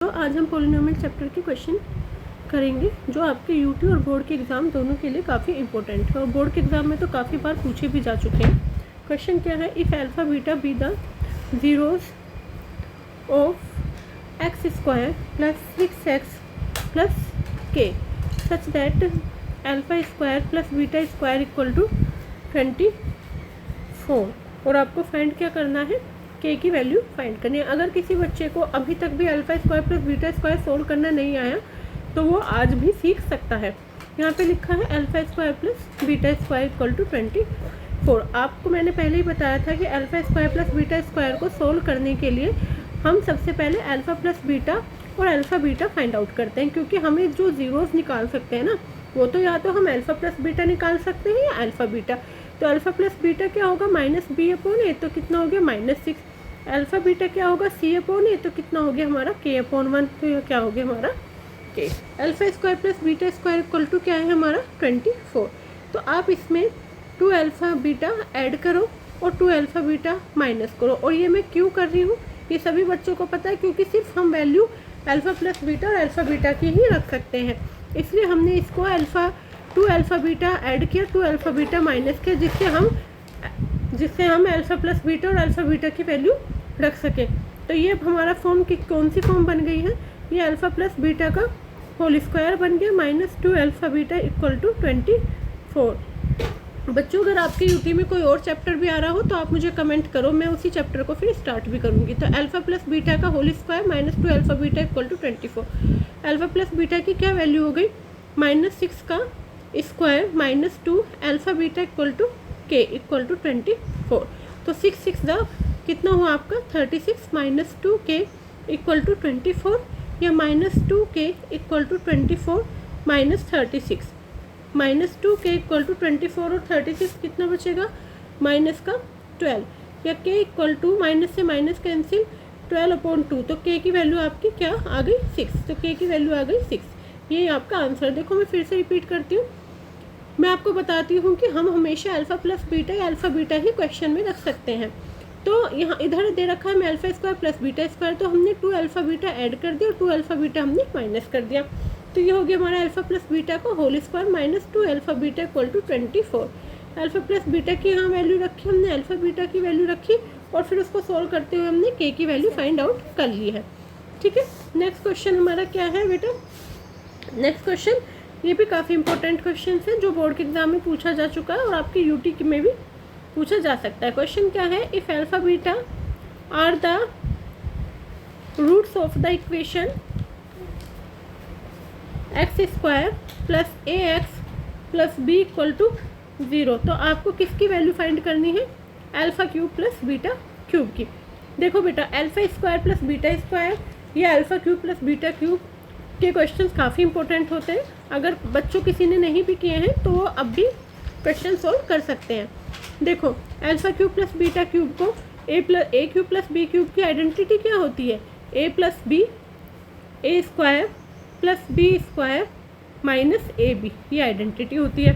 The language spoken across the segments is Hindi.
तो आज हम पोलिनोमियल चैप्टर के क्वेश्चन करेंगे जो आपके यूटी और बोर्ड के एग्ज़ाम दोनों के लिए काफ़ी इंपॉर्टेंट है और बोर्ड के एग्ज़ाम में तो काफ़ी बार पूछे भी जा चुके हैं। क्वेश्चन क्या है, if alpha beta be the zeros of x square plus 6x plus k such that alpha square plus beta square equal to 24 और आपको फाइंड क्या करना है, के की वैल्यू फाइंड करनी है। अगर किसी बच्चे को अभी तक भी alpha square plus beta square solve करना नहीं आया तो वो आज भी सीख सकता है। यहाँ पे लिखा है alpha square plus beta square equal to 24। आपको मैंने पहले ही बताया था कि alpha square plus beta square को सोल्व करने के लिए हम सबसे पहले अल्फ़ा प्लस बीटा और अल्फ़ा बीटा फाइंड आउट करते हैं, क्योंकि हमें जो ज़ीरोज़ निकाल सकते हैं ना, वो तो या तो हम अल्फ़ा प्लस बीटा निकाल सकते हैं या अल्फ़ा बीटा। तो अल्फ़ा प्लस बीटा क्या होगा, -b/a, तो कितना हो गया -6। अल्फ़ा बीटा क्या होगा, c/a, तो कितना हो गया हमारा k/1, तो यह क्या हो गया हमारा k। Alpha square plus beta square equal to क्या है हमारा 24। तो आप इसमें 2 अल्फ़ा बीटा ऐड करो और 2 अल्फ़ा बीटा माइनस करो। और ये मैं क्यों कर रही हूँ, ये सभी बच्चों को पता है, क्योंकि सिर्फ हम वैल्यू अल्फ़ा प्लस बीटा और अल्फ़ा बीटा की ही रख सकते हैं। इसलिए हमने इसको 2 अल्फ़ा बीटा ऐड किया, 2 अल्फ़ा बीटा माइनस किया, जिससे हम अल्फ़ा प्लस बीटा और अल्फ़ा बीटा की वैल्यू रख सकें। तो ये हमारा फॉर्म की कौन सी फॉर्म बन गई है, ये अल्फ़ा प्लस बीटा का होल स्क्वायर बन गया -2 अल्फ़ा बीटा इक्वल टू 24। बच्चों, अगर आपके यूटी में कोई और चैप्टर भी आ रहा हो तो आप मुझे कमेंट करो, मैं उसी चैप्टर को फिर स्टार्ट भी करूँगी। तो अल्फ़ा प्लस बीटा का whole square -2 alpha beta equal to 24। Alpha plus beta की क्या वैल्यू हो गई, -6 का square -2 alpha beta equal to k equal to 24। तो 6 कितना हुआ आपका 36 -2 के इक्वल टू 24, या -2 के इक्वल टू 24 -36, -2 के इक्वल टू 24 और 36 कितना बचेगा -12, या के इक्वल टू माइनस से माइनस कैंसिल 12/2, तो के की वैल्यू आपकी क्या आ गई 6। तो के की वैल्यू आ गई 6। ये आपका आंसर। देखो मैं फिर से रिपीट करती हूँ, मैं आपको बताती हूँ कि हम हमेशा अल्फ़ा प्लस बीटा या अल्फ़ा बीटा ही क्वेश्चन में रख सकते हैं। तो यहाँ इधर दे रखा है मैं alpha square plus beta square, तो हमने 2 अल्फ़ा बीटा ऐड कर दिया और 2 अल्फ़ा बीटा हमने माइनस कर दिया। तो ये हो गया हमारा अल्फ़ा प्लस बीटा का whole square -2 alpha beta equal to 24। Alpha plus beta की यहाँ वैल्यू रखी हमने, अल्फ़ा बीटा की वैल्यू रखी और फिर उसको सोल्व करते हुए हमने के की वैल्यू फाइंड आउट कर ली है। ठीक है, नेक्स्ट क्वेश्चन हमारा क्या है बेटा, नेक्स्ट क्वेश्चन ये भी काफ़ी इंपॉर्टेंट क्वेश्चन है जो बोर्ड के एग्जाम में पूछा जा चुका है और आपके यूटी में भी पूछा जा सकता है। क्वेश्चन क्या है, if alpha beta are the roots of the equation x square plus ax plus b equal to 0, तो आपको किसकी वैल्यू फाइंड करनी है, alpha cube plus beta cube की। देखो बेटा, alpha square plus beta square या alpha cube plus beta cube के क्वेश्चंस काफ़ी इंपॉर्टेंट होते हैं। अगर बच्चों किसी ने नहीं भी किए हैं तो वो अब भी क्वेश्चन सोल्व कर सकते हैं। देखो, alpha cube plus beta cube को a cube plus b cube की आइडेंटिटी क्या होती है, a plus b, a square plus b square minus a b, ये आइडेंटिटी होती है।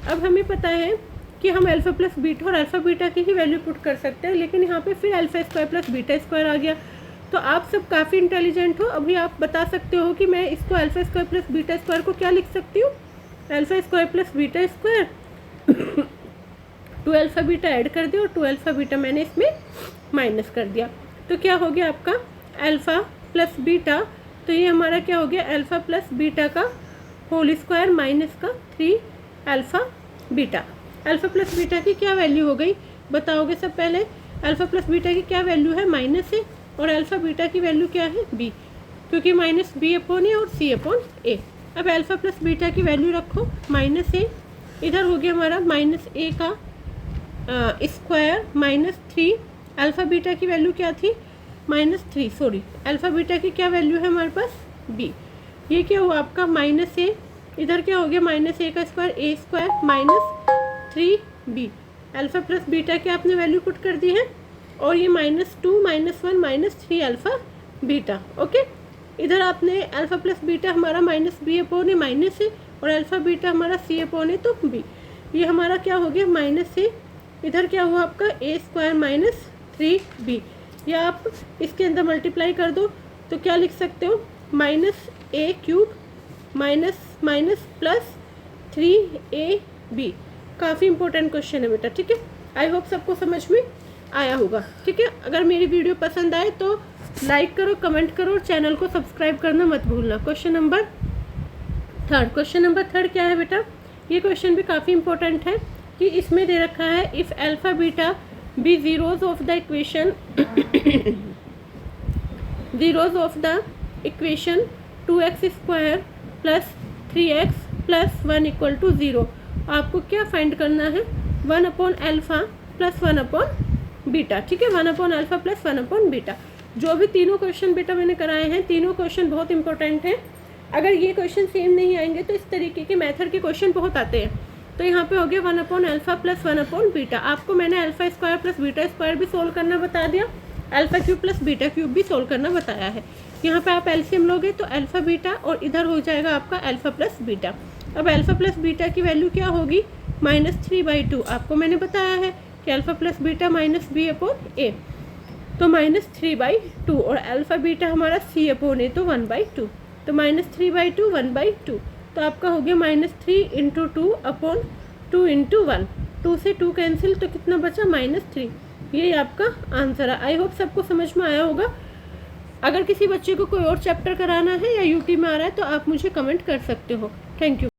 अब हमें पता है कि हम अल्फ़ा प्लस बीटा और अल्फ़ा बीटा की ही वैल्यू पुट कर सकते हैं, लेकिन यहाँ पे फिर alpha square plus beta square आ गया। तो आप सब काफ़ी इंटेलिजेंट हो, अभी आप बता सकते हो कि मैं इसको alpha square plus beta square को क्या लिख सकती हूँ, alpha square plus beta square 2 alpha beta add कर दिया और 2 अल्फ़ा बीटा मैंने इसमें माइनस कर दिया। तो क्या हो गया आपका अल्फ़ा प्लस बीटा, तो ये हमारा क्या हो गया अल्फ़ा प्लस बीटा का होल स्क्वायर माइनस का 3 alpha beta. Alpha plus beta की क्या वैल्यू हो गई बताओगे सब पहले, अल्फ़ा प्लस बीटा की क्या वैल्यू है माइनस है, और अल्फ़ा बीटा की वैल्यू क्या है बी, क्योंकि -b/a और c/a। अब अल्फ़ा प्लस बीटा की वैल्यू रखो -a, इधर हो गया हमारा -a का स्क्वायर -3, अल्फ़ा बीटा की वैल्यू क्या थी -3, सॉरी अल्फ़ा बीटा की क्या वैल्यू है हमारे पास b। ये क्या हुआ आपका -a, इधर क्या हो गया -a का square a square -3b। Alpha plus beta की आपने वैल्यू पुट कर दी है और ये -2 -1 -3 अल्फ़ा बीटा। ओके, इधर आपने अल्फ़ा प्लस बीटा हमारा -b/a माइनस है और अल्फ़ा बीटा हमारा c/a, तो b। ये हमारा क्या हो गया -a, इधर क्या हुआ आपका a स्क्वायर -3b। या आप इसके अंदर मल्टीप्लाई कर दो तो क्या लिख सकते हो, minus a cube minus minus plus 3ab। काफ़ी इंपॉर्टेंट क्वेश्चन है बेटा, ठीक है। आई होप सबको समझ में आया होगा, ठीक है। अगर मेरी वीडियो पसंद आए तो लाइक करो, कमेंट करो और चैनल को सब्सक्राइब करना मत भूलना। क्वेश्चन नंबर थर्ड क्या है बेटा, ये क्वेश्चन भी काफ़ी इंपॉर्टेंट है कि इसमें दे रखा है if alpha beta be zeros of the equation 2x² plus 3x plus 1 equal to 0। आपको क्या फाइंड करना है, 1/α प्लस 1/बीटा, ठीक है। 1/α प्लस 1/बीटा। जो भी तीनों क्वेश्चन बेटा मैंने कराए हैं, तीनों क्वेश्चन बहुत इंपॉर्टेंट हैं। अगर ये क्वेश्चन सेम नहीं आएंगे तो इस तरीके के मेथड के क्वेश्चन बहुत आते हैं। तो यहाँ पे हो गया 1/α प्लस 1/बीटा। आपको मैंने α² प्लस β² भी सोल्व करना बता दिया, α³ प्लस β³ भी सोल्व करना बताया है। यहाँ पे आप एलसीएम लोगे तो अल्फा बीटा और इधर हो जाएगा आपका अल्फा प्लस बीटा। अब अल्फा प्लस बीटा की वैल्यू क्या होगी, -3/2। आपको मैंने बताया है कि अल्फा प्लस बीटा -b/a, तो -3/2 और अल्फा बीटा हमारा c/a तो 1/2, तो -3/2 1/2। तो आपका हो गया -3 × 2/2 × 1। 2 से 2 कैंसिल तो कितना बचा, -3। ये आपका आंसर है। आई होप सबको समझ में आया होगा। अगर किसी बच्चे को कोई और चैप्टर कराना है या यूटी में आ रहा है तो आप मुझे कमेंट कर सकते हो। Thank you.